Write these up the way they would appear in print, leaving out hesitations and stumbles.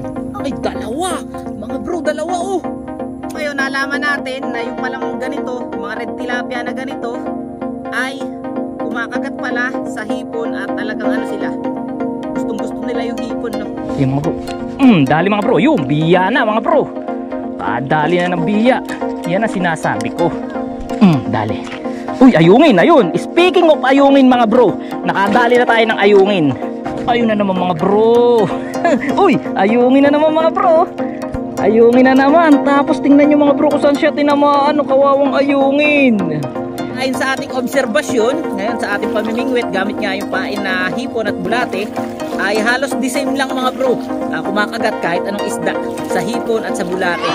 yan? Ay, dalawa! Mga bro, dalawa oh! Ngayon, nalaman natin na yung palang ganito, mga red tilapia na ganito, ay kumakagat pala sa hipon at talagang ano sila, gustong gusto nila yung hipon, no? Yung mga bro, dali mga bro, yung biya na mga bro. Dali na ng biya. Yan ang sinasabi ko. Dali. Uy, ayungin, ayun. Speaking of ayungin mga bro, nakadali na tayo ng ayungin. Ayun na naman mga bro. Uy, ayungin na naman mga bro. Ayungin na naman. Tapos tingnan nyo mga bro kung saan siya tinamaan. Kawawang ayungin. Ngayon sa ating obserbasyon, ngayon sa ating pamimingwit, gamit nga yung pain na hipon at bulate, ay halos the same lang mga bro. Kumakagat kahit anong isda sa hipon at sa bulate.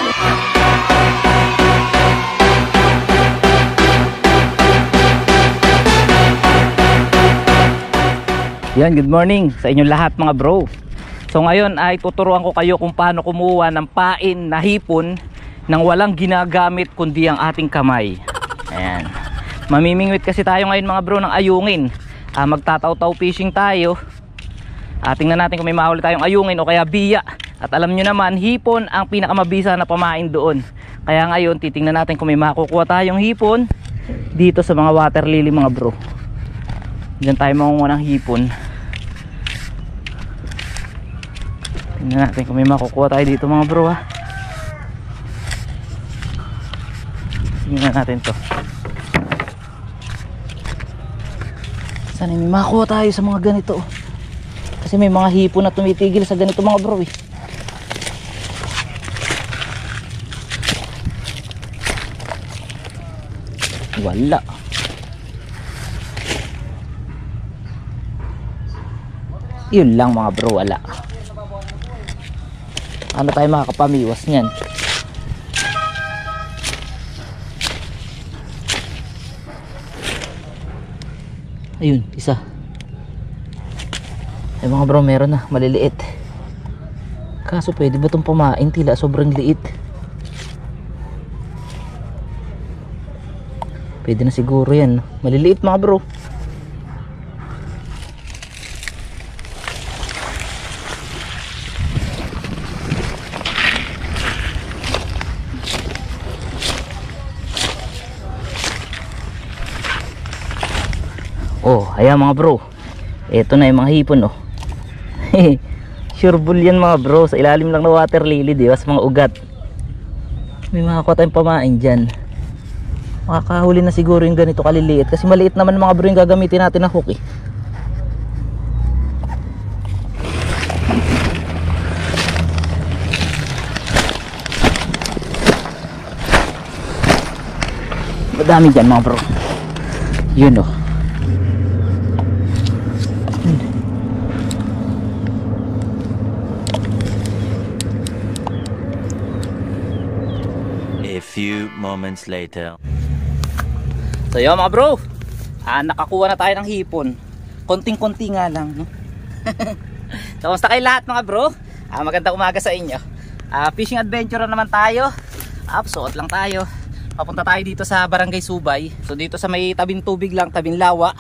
Yan, good morning sa inyong lahat mga bro. So ngayon ay tuturuan ko kayo kung paano kumuha ng pain na hipon nang walang ginagamit kundi ang ating kamay. Ayan. Mamimingwit kasi tayo ngayon mga bro ng ayungin. Magtataw-taw fishing tayo. Tingnan natin kung may mahuli tayong ayungin o kaya biya. At alam nyo naman, hipon ang pinakamabisa na pamain doon. Kaya ngayon titingnan natin kung may makukuha tayong hipon dito sa mga water lily mga bro. Diyan tayo mangunguha ng hipon. Tingnan natin kung may makukuha tayo dito mga bro ha. Tingnan natin to. Sana may makuha tayo sa mga ganito. Kasi may mga hipon na tumitigil sa ganito mga bro eh. Wala. Yun lang mga bro, wala. Ano tayo makakapamiwas niyan? Ayun, isa. Ay mga bro, meron na, maliliit. Kaso pwede ba itong pamain? Tila sobrang liit. Pwede na siguro yan. Maliliit mga bro. Oh, ayan mga bro. Ito na yung mga hipon oh. Sure bull yan mga bro. Sa ilalim lang ng water lily, di ba? Sa mga ugat. May makakuha tayong pamain dyan. Makakahuli na siguro yung ganito kaliliit. Kasi maliit naman mga bro yung gagamitin natin na hook eh. Madami dyan mga bro. Yun oh. A few moments later. So yun mga bro, nakakuha na tayo ng hipon. Konting-konti nga lang no? So kamusta kayo lahat mga bro? Magandang umaga sa inyo. Fishing adventure naman tayo. Suot lang tayo. Papunta tayo dito sa Barangay Subay. So dito sa may tabing tubig lang, tabing lawa.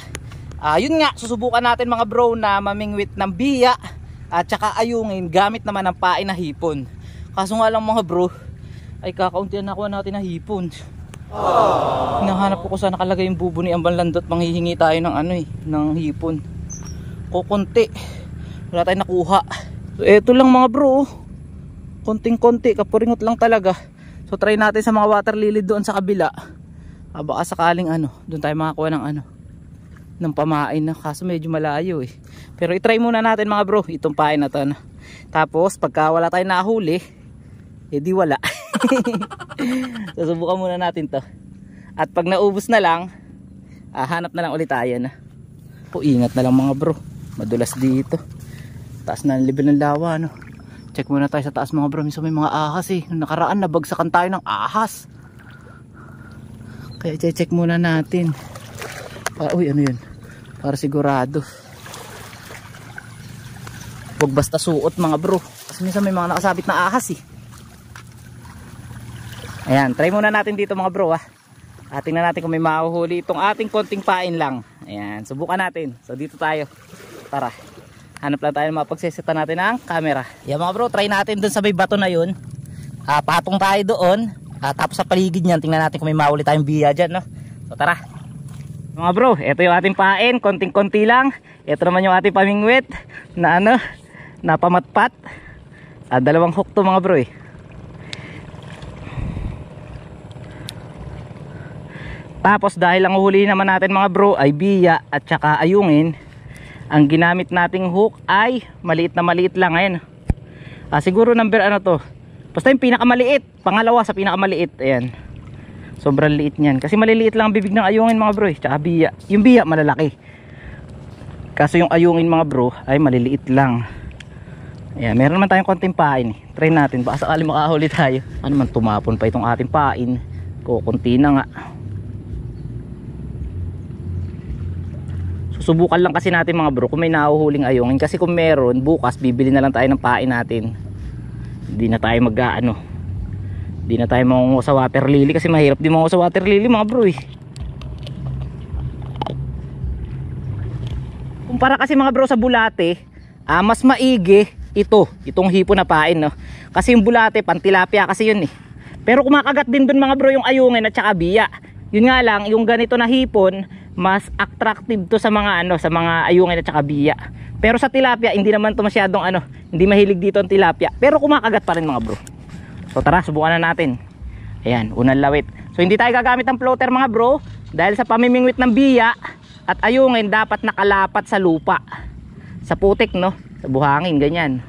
Yun nga, susubukan natin mga bro na mamingwit ng biya at saka ayungin gamit naman ng pain na hipon. Kaso nga lang mga bro, ay kakaunti na nakuha natin na hipon. Hinahanap ko kung saan nakalagay yung bubo ni Amban Landot. Manghihingi tayo ng ano eh, ng hipon. Kukunti. Wala tayong nakuha. So eto lang mga bro. Konting-konti, kapuringot lang talaga. So try natin sa mga water lily doon sa kabila. Baka sakaling ano, doon tayo makakuha ng ano, ng pamain na. Kaso medyo malayo eh. Pero itry muna natin mga bro, itong pain na to na. Tapos pagka wala tayong nahuli, di wala. Susubukan muna natin to. At pag naubos na lang, hanap na lang ulit tayo na. Ingat na lang mga bro, madulas dito. Taas na ang level ng lawa no. Check muna tayo sa taas mga bro. Minsan may mga ahas eh. Nung nakaraan nabagsakan tayo ng ahas. Kaya check muna natin. Uy ano yun, para sigurado. Huwag basta suot mga bro. Kasi minsan may mga nakasabit na ahas eh. Ayan, try muna natin dito mga bro ha. Tingnan natin kung may mahuhuli itong ating konting pain lang. Ayan, subukan natin. So dito tayo. Tara. Hanap lang tayo ng mapagseseta natin ang camera. Yan mga bro, try natin dun sa may bato na yun. Patong tayo doon. Tapos sa paligid niyan, tingnan natin kung may mahuli tayong biya dyan, no? So tara. Mga bro, ito yung ating pain. Konting-konti lang. Ito naman yung ating pamingwit na napamatpat. 2 hook to mga bro eh. Tapos dahil ang uhuli naman natin mga bro ay biya at saka ayungin, ang ginamit nating hook ay maliit na maliit lang. Ayan. Siguro number ano to, basta yung pinakamaliit, pangalawa sa pinakamaliit. Ayan, sobrang liit niyan kasi maliliit lang ang bibig ng ayungin mga bro eh, tsaka biya. Yung biya malalaki, kaso yung ayungin mga bro ay maliliit lang. Ayan, meron naman tayong konting pain eh. Try natin, baka sakali makahuli tayo. Ano man, tumapon pa itong ating pain. Kukunti na nga. Susubukan lang kasi natin mga bro kung may nahuhuling ayungin, kasi kung meron, bukas bibili na lang tayo ng pain natin. Hindi na tayo hindi na tayo mangunguha sa water lily, kasi mahirap din mangunguha sa water lily mga bro eh. Kumpara kasi mga bro sa bulate, mas maigi itong hipon na pain, no? Kasi yung bulate pantilapia kasi yun eh. Pero kumakagat din dun mga bro yung ayungin at saka biya. Yun nga lang, yung ganito na hipon mas attractive to sa mga sa mga ayungin at saka biya. Pero sa tilapia hindi naman to masyadong hindi mahilig dito ang tilapia, pero kumakagat pa rin mga bro. So tara, subukan na natin. Ayan, unang lawit. So hindi tayo gagamit ng floater mga bro, dahil sa pamimingwit ng biya at ayungin dapat nakalapat sa lupa, sa putik, no, sa buhangin, ganyan.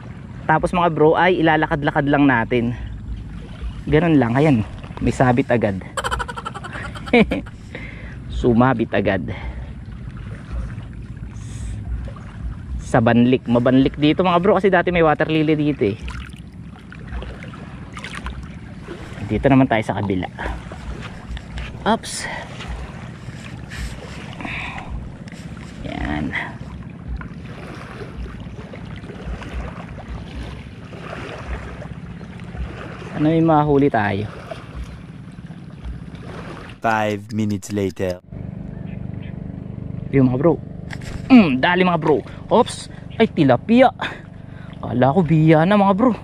Tapos mga bro ay ilalakad-lakad lang natin, ganun lang. Ayan, may sabit agad. Sumabit agad sa banlik. Mabanlik dito mga bro kasi dati may water lily dito eh. Dito naman tayo sa kabila. Oops. Yan. Ano, may mahuli tayo. 5 minutes later. Yung mga bro, dali mga bro. Oops, ay tilapia. Kala ko biya na mga bro.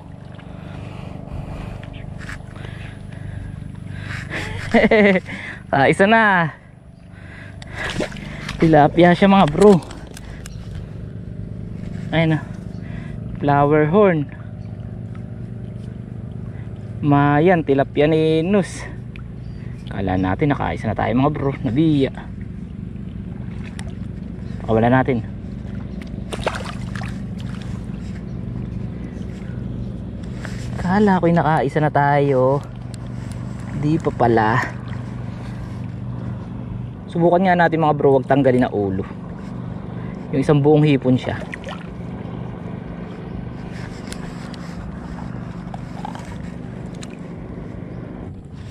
Isa na. Tilapia siya mga bro. Ayun na, flower horn. Mayan, tilapia ni Nus. Kala natin nakaisa na tayo mga bro, nabiya. Pakawala natin. Kala ko'y nakaisa na tayo, di pa pala. Subukan nga natin mga bro, wag tanggalin na ulo. Yung isang buong hipon siya.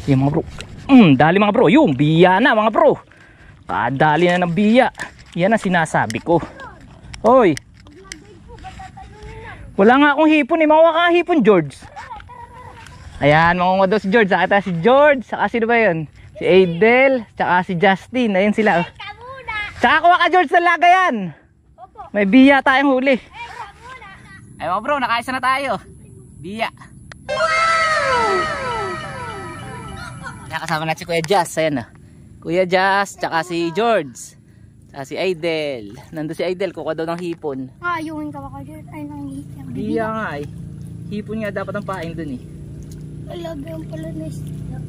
Yung mga bro, dali mga bro, yung biya na mga bro. Dali na ng biya. Yan ang sinasabi ko. Hoy, wala nga akong hipon eh. Makuha ka nga hipon, George. Ayan, makuha daw si George. Saka si George, saka sino ba yun? Si Adel, saka si Justin. Ayun sila. Saka kuha ka George sa laga yan. May biya tayong huli. Ay mga bro, nakaisa na tayo. Biya. Kasama natin si Kuya Jazz. Ayan na, Kuya Jazz, tsaka si George, tsaka si Aidel. Nandun si Aidel, kukuha daw ng hipon. Ayungin ka ba ka George? Ay, nang hipon. Biya nga eh. Hipon nga dapat ang pain dun eh. Alaga yung pala na isda.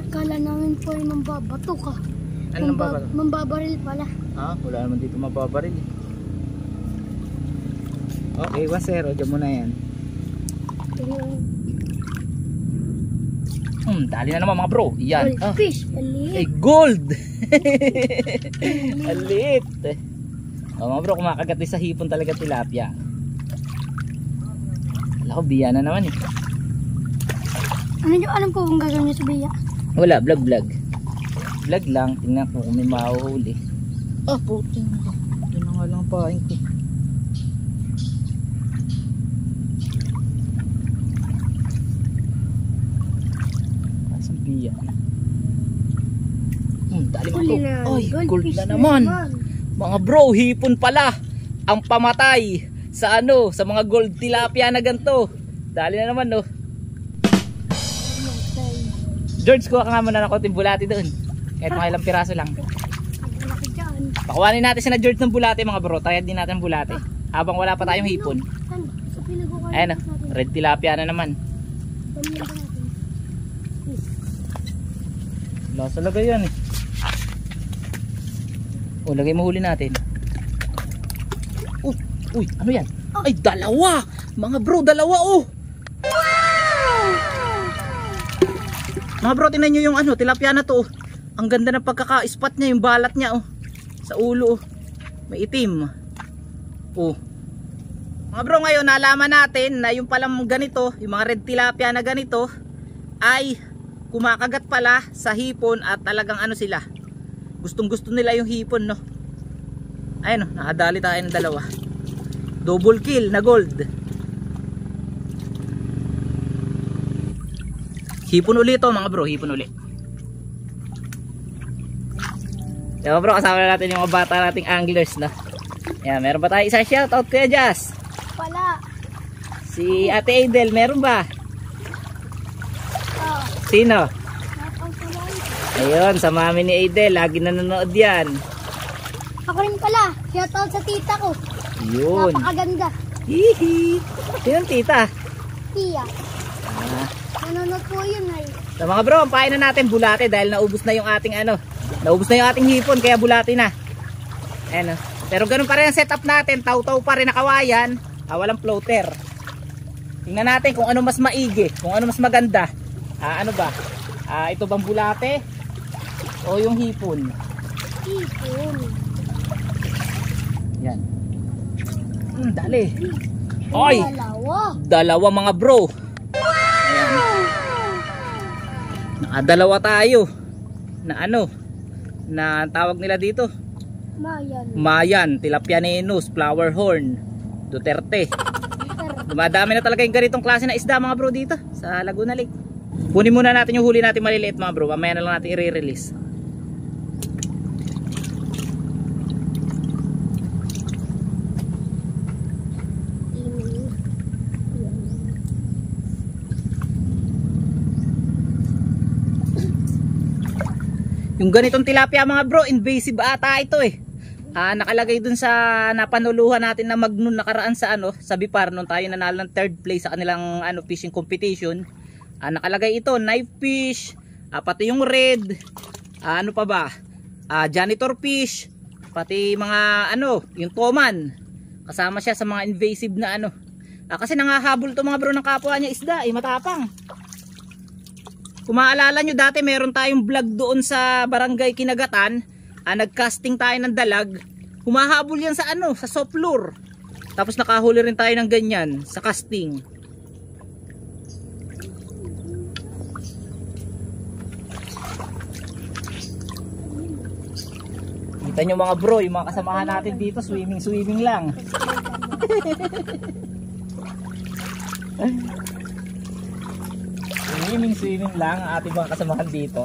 Kala namin po ay mambabato ka. Ano mambabato? Mambabaril pala. Wala naman dito mababaril eh. Okay, 1-0, dyan mo na yan. Dali na naman mga bro. Yan. Goldfish, maliit. Gold. Alit. Mga bro, kumakagat din sa hipon talaga tilapia. Wala ko, biya na naman eh. Ano nyo alam po kung gagawin nyo sa biya? Wala, vlog lang. Tingnan ko kung may mahuhuli. Puting. Ito na nga lang paing ko. Dali mo bro. Ay, gold na naman. Mga bro, hipon pala ang pamatay sa ano, sa mga gold tilapia na ganito. Dali na naman, no. George, kuha ka nga muna ng konting bulati doon. Kahit mga ilang piraso lang. Malaki dyan. Pakuhanin natin si na George ng bulati, mga bro. Tayad din natin bulati. Habang wala pa tayong hipon. Saan? Sa pinag-ukalan Ayan, no. natin. Red tilapia na naman. Pamilya natin. Lasa lagay yan eh. O, lagay mo huli natin. Uy, ano yan? Ay, dalawa! Mga bro, dalawa oh! Mga bro, tingnan nyo yung ano, tilapia na to oh. Ang ganda ng pagkaka-spot niya, yung balat niya oh. Sa ulo oh. May itim. Oh. Mga bro, ngayon nalaman natin na yung palang ganito, yung mga red tilapia na ganito ay kumakagat pala sa hipon at talagang ano sila, gustong gusto nila yung hipon, no. Ayun, no, nakadali tayo ng dalawa. Double kill na gold. Hipon ulit to mga bro, hipon ulit. Diba bro, kasama na natin yung mga bata nating anglers, no. Yan, meron ba tayo isa shoutout Kuya Jazz? Wala. Si Ate Adel, meron ba? Sino? Ayun, sa mami ni Adel, lagi nanonood yan. Ako rin pala. Shoutout sa tita ko. Yun. Napakaganda. Hihi. Sino tita? Tia. Ah. Nanonood po yun ay. So mga bro, pain na natin bulate dahil naubos na yung ating ano. Naubos na yung ating hipon kaya bulate na. Ayan o. Pero ganun pa rin ang setup natin. Taw-taw pa rin na kawayan. Walang floater. Tingnan natin kung ano mas maigi. Kung ano mas maganda. Ano ba? Ito bang bulate? O yung hipon? Hipon. Yan. Dali. Oy! Dalawa. Dalawa mga bro. Ayan. Nakadalawa tayo. Na ano? Na tawag nila dito? Mayan. Mayan, tilapia nenus, flower horn, Duterte. Dumadami na talaga yung ganitong klase na isda mga bro dito sa Laguna Lake. Kunin muna natin yung huli natin maliliit mga bro. Mamaya na lang natin i-release. Yung ganitong tilapia mga bro, invasive ata ito eh. Nakalagay dun sa napanuluhan natin na Magnon nakaraan sa ano, sa Bipar nung tayo nanalo ng 3rd place sa kanilang ano fishing competition. Nakalagay ito, knife fish, pati yung red, ano pa ba? Janitor fish, pati mga ano, yung toman. Kasama siya sa mga invasive na ano. Kasi nangahabol to mga bro ng kapwa niya isda, matapang. Kung maalala nyo dati meron tayong vlog doon sa Barangay Kinagatan, nagcasting tayo ng dalag, humahabol yan sa ano, sa soft lure. Tapos nakahuli rin tayo ng ganyan sa casting. Kita nyo mga bro, yung mga kasamahan natin dito, swimming lang. Swimming lang ang ating mga kasamahan dito.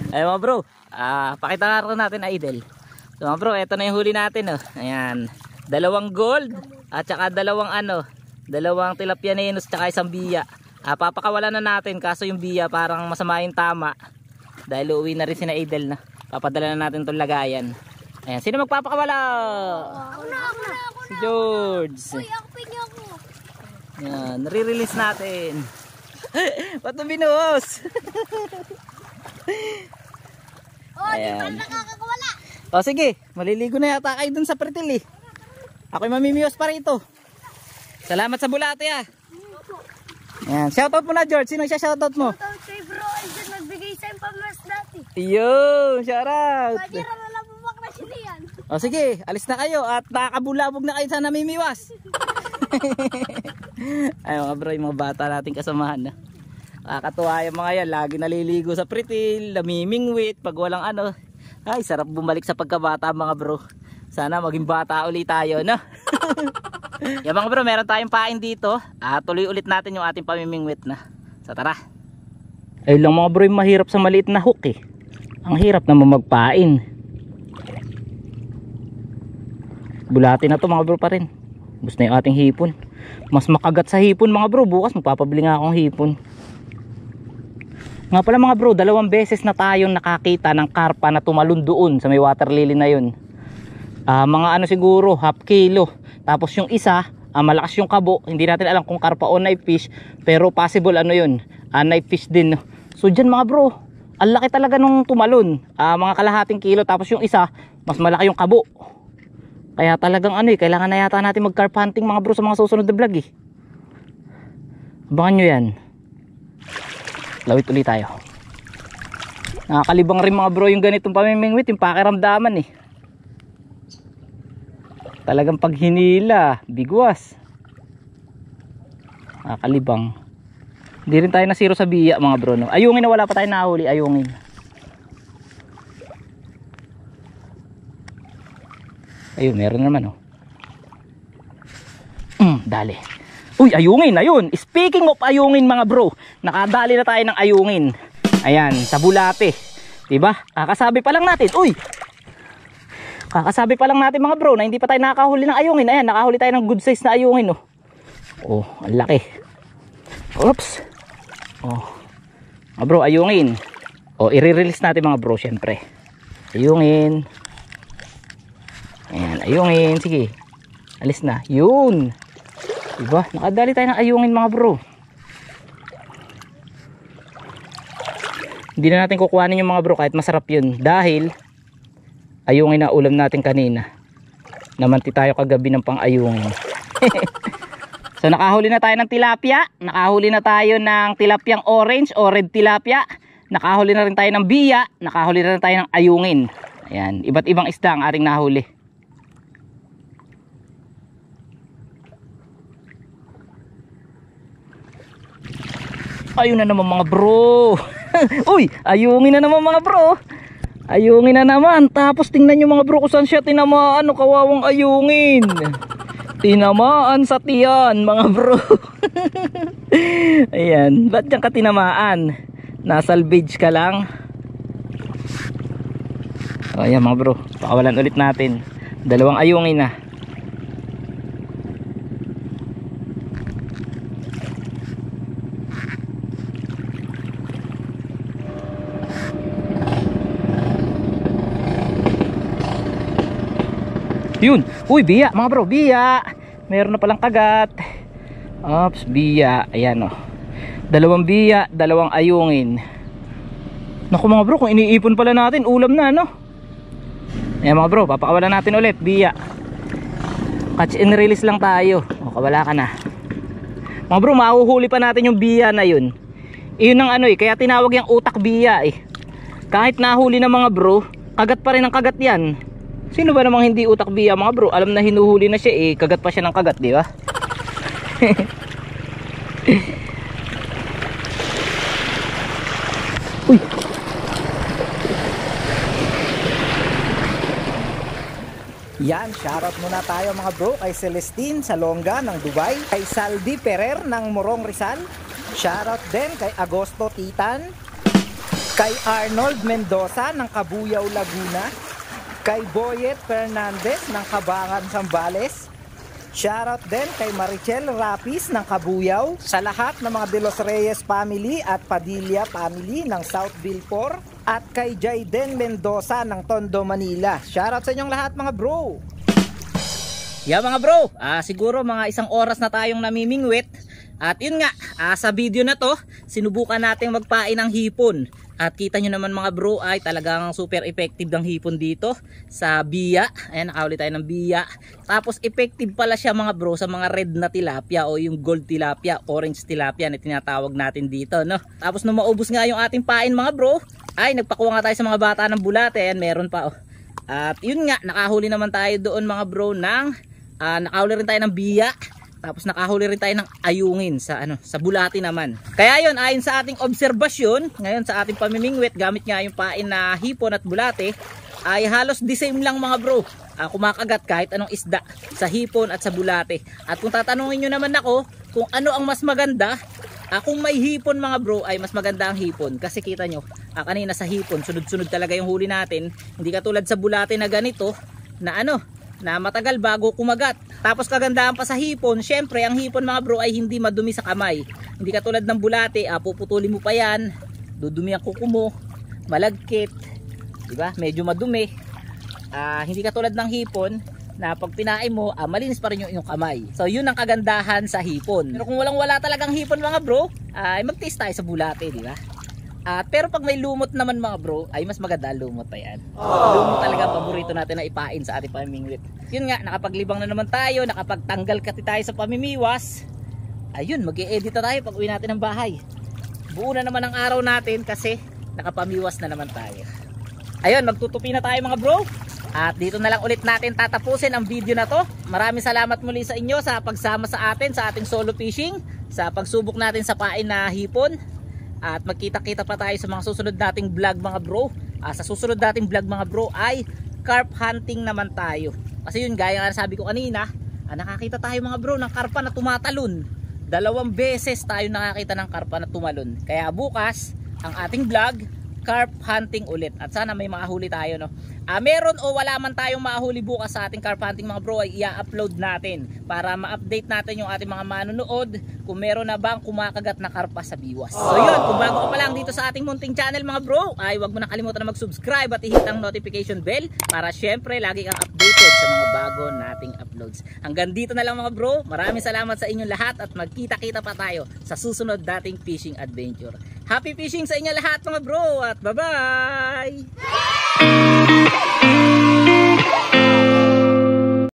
Ay mga bro, pakita nga rin natin idol. So mga bro, eto na yung huli natin oh. Ayan, 2 gold at saka 2 ano, 2 tilapia nenus tsaka isang biya. Papakawalan na natin kaso yung biya parang masama yung tama. Dahil uuwi na rin si na Adel na. Papadala na natin itong lagayan. Ayan, sino magpapakawala? Ako na. Si George. Uy, ako pinyo ako. Ayan, nare-release natin. Ba't mo binuhos? Di pa nakakawala. O sige, maliligo na yata kayo dun sa pretil eh. Ako'y mamimiyos pa rito. Salamat sa bulate ah. Ayan, shoutout mo na George. Sino siya shoutout mo? Shoutout kay Bro Alden, nagbigay sa pamas dati. Yun, shoutout. Pwede na lang bumakras yun yan. O sige, alis na kayo at nakakabulabog na kayo sa namimiwas. Ay mga bro, yung mga bata nating kasamahan na. Nakakatuwa yung mga yan, lagi naliligo sa pretil, namimingwit, pag walang ano. Ay, sarap bumalik sa pagkabata mga bro. Sana maging bata ulit tayo, no? Yan mga bro, meron tayong pain dito. Tuloy ulit natin yung ating pamimingwit na. So tara. Ayun lang mga bro, yung mahirap sa maliit na hook eh. Ang hirap naman magpain. Bulati na to mga bro pa rin. Bus na yung ating hipon. Mas makagat sa hipon mga bro. Bukas magpapabili nga akong hipon. Nga pala mga bro, 2 beses na tayong nakakita ng karpa na tumalon doon sa may water lily na yun. Mga ano siguro, half kilo. Tapos yung isa, malakas yung kabo. Hindi natin alam kung karpa o knife fish. Pero possible ano yun, knife fish din. So dyan mga bro, ang laki talaga nung tumalon. Mga kalahating kilo. Tapos yung isa, mas malaki yung kabo. Kaya talagang ano eh, kailangan na yata natin mag carp hunting mga bro sa mga susunod na vlog eh. Abangan nyo yan. Lawit ulit tayo. Nakakalibang rin mga bro yung ganitong pamimingwit, yung pakiramdaman eh. Talagang pag hinila, bigwas. Nakakalibang. Hindi rin tayo nasiro sa biya mga bro, no? Ayungin na wala pa tayo nahuli, ayungin. Ayun, meron naman oh. Dali. Uy, ayungin, ayun. Speaking of ayungin mga bro, nakadali na tayo ng ayungin. Ayan, sa bulate. Diba? Kakasabi pa lang natin. Uy! Kakasabi pa lang natin mga bro na hindi pa tayo nakahuli ng ayungin. Ayan, nakahuli tayo ng good size na ayungin oh. Oh, ang laki. Oops. Oh. Mga bro, ayungin. Oh, i-release natin mga bro, syempre. Ayungin. Ayan, ayungin. Sige. Alis na. Yun. Diba? Nakadali tayo ng ayungin mga bro. Hindi na natin kukuhanin yung mga bro kahit masarap yun. Dahil ayungin na ulam natin kanina. Namanti tayo kagabi ng pang ayungin. So nakahuli na tayo ng tilapia. Nakahuli na tayo ng tilapiang orange o red tilapia. Nakahuli na rin tayo ng biya. Nakahuli na rin tayo ng ayungin. Ayan, iba't ibang isda ang ating nahuli. Ayun na naman mga bro. Uy, ayungin na naman mga bro. Ayungin na naman. Tapos tingnan nyo mga bro kung saan siya tinamaan. Ano, kawawang ayungin. Tinamaan sa tiyan mga bro. Ayan, ba't yan ka tinamaan? Nasalvage ka lang. Ayan mga bro, pakawalan ulit natin. 2 ayungin na. Yun, uy biya mga bro, biya. Meron na palang kagat. Ops, biya. Ayan o, 2 biya, 2 ayungin. Naku mga bro, kung iniipon pala natin, ulam na no. Ayan mga bro, papakawalan natin ulit, biya. Catch and release lang tayo. O, kawala ka na. Mga bro, mahuhuli pa natin yung biya na yun. Iyon ang ano eh, kaya tinawag yung utak biya eh. Kahit nahuli na mga bro, kagat pa rin ang kagat yan. Sino ba namang hindi utak biya mga bro? Alam na hinuhuli na siya eh, kagat pa siya ng kagat, di ba? Uy. Yan, shoutout muna tayo mga bro kay Celestine Salonga ng Dubai, kay Saldi Ferrer ng Morong Rizal, shoutout din kay Agosto Titan, kay Arnold Mendoza ng Cabuyao Laguna, kay Boyet Fernandez ng Cabangan Zambales, shoutout din kay Marichel Rapis ng Cabuyao, sa lahat ng mga De Los Reyes family at Padilla family ng South Vilfor, at kay Jayden Mendoza ng Tondo, Manila. Shoutout sa inyong lahat mga bro. Yeah mga bro, siguro mga 1 oras na tayong namimingwit. At yun nga, sa video na to, sinubukan natin magpain ng hipon. At kita nyo naman mga bro ay talagang super effective ng hipon dito sa biya. Ayan, nakahuli tayo ng biya. Tapos effective pala siya mga bro sa mga red na tilapia o yung gold tilapia, orange tilapia na tinatawag natin dito, no? Tapos nung maubos nga yung ating pain mga bro, ay nagpakuha nga tayo sa mga bata ng bulate. Ayan, meron pa oh. At yun nga, nakahuli naman tayo doon mga bro ng nakahuli rin tayo ng biya. Tapos nakahuli rin tayo ng ayungin sa sa bulati naman. Kaya yun, ayon sa ating obserbasyon, ngayon sa ating pamimingwit, gamit nga yung pain na hipon at bulate, ay halos the same lang mga bro. kumakagat kahit anong isda sa hipon at sa bulate. At kung tatanungin nyo naman ako kung ano ang mas maganda, kung may hipon mga bro ay mas maganda ang hipon. Kasi kita nyo, kanina sa hipon sunod-sunod talaga yung huli natin. Hindi katulad sa bulate na ganito na na matagal bago kumagat. Tapos kagandahan pa sa hipon, syempre ang hipon mga bro ay hindi madumi sa kamay. Hindi katulad ng bulate, puputulin mo pa yan, dudumi ang kuko mo, malagkit, diba? Medyo madumi. Hindi katulad ng hipon na pag pinain mo, malinis pa rin yung inyong kamay. So yun ang kagandahan sa hipon. Pero kung walang-wala talagang hipon mga bro, ay mag-taste tayo sa bulate, diba? Pero pag may lumot naman mga bro, ay mas maganda lumot pa yan. Lumot talaga ang paborito natin na ipain sa ating pamimingwit. Yun nga, nakapaglibang na naman tayo, nakapagtanggal kati tayo sa pamimiwas. Ayun, mag-i-edit na tayo pag uwi natin ng bahay. Buo na naman ang araw natin kasi nakapamiwas na naman tayo. Ayun, magtutupi na tayo mga bro. At dito na lang ulit natin tatapusin ang video na to. Maraming salamat muli sa inyo sa pagsama sa atin sa ating solo fishing, sa pagsubok natin sa pain na hipon. At magkita-kita pa tayo sa mga susunod nating vlog mga bro. Sa susunod nating vlog mga bro ay carp hunting naman tayo. Kasi yun, gaya nga sabi ko kanina, nakakita tayo mga bro ng karpa na tumatalon. 2 beses tayo nakakita ng karpa na tumalon. Kaya bukas ang ating vlog, carp hunting ulit. At sana may mahuli tayo, no? Meron o wala man tayong mahuli bukas sa ating carp hunting mga bro, ay i-upload natin para ma-update natin yung ating mga manonood kung meron na bang kumakagat na karpa sa biwas. So yun, kung bago ka pa lang dito sa ating munting channel mga bro, ay wag mo na kalimutan na mag-subscribe at i-hit ang notification bell para syempre lagi kang updated sa mga bago nating uploads. Hanggang dito na lang mga bro, maraming salamat sa inyong lahat at magkita-kita pa tayo sa susunod nating fishing adventure. Happy fishing sa inyo lahat mga bro at bye-bye!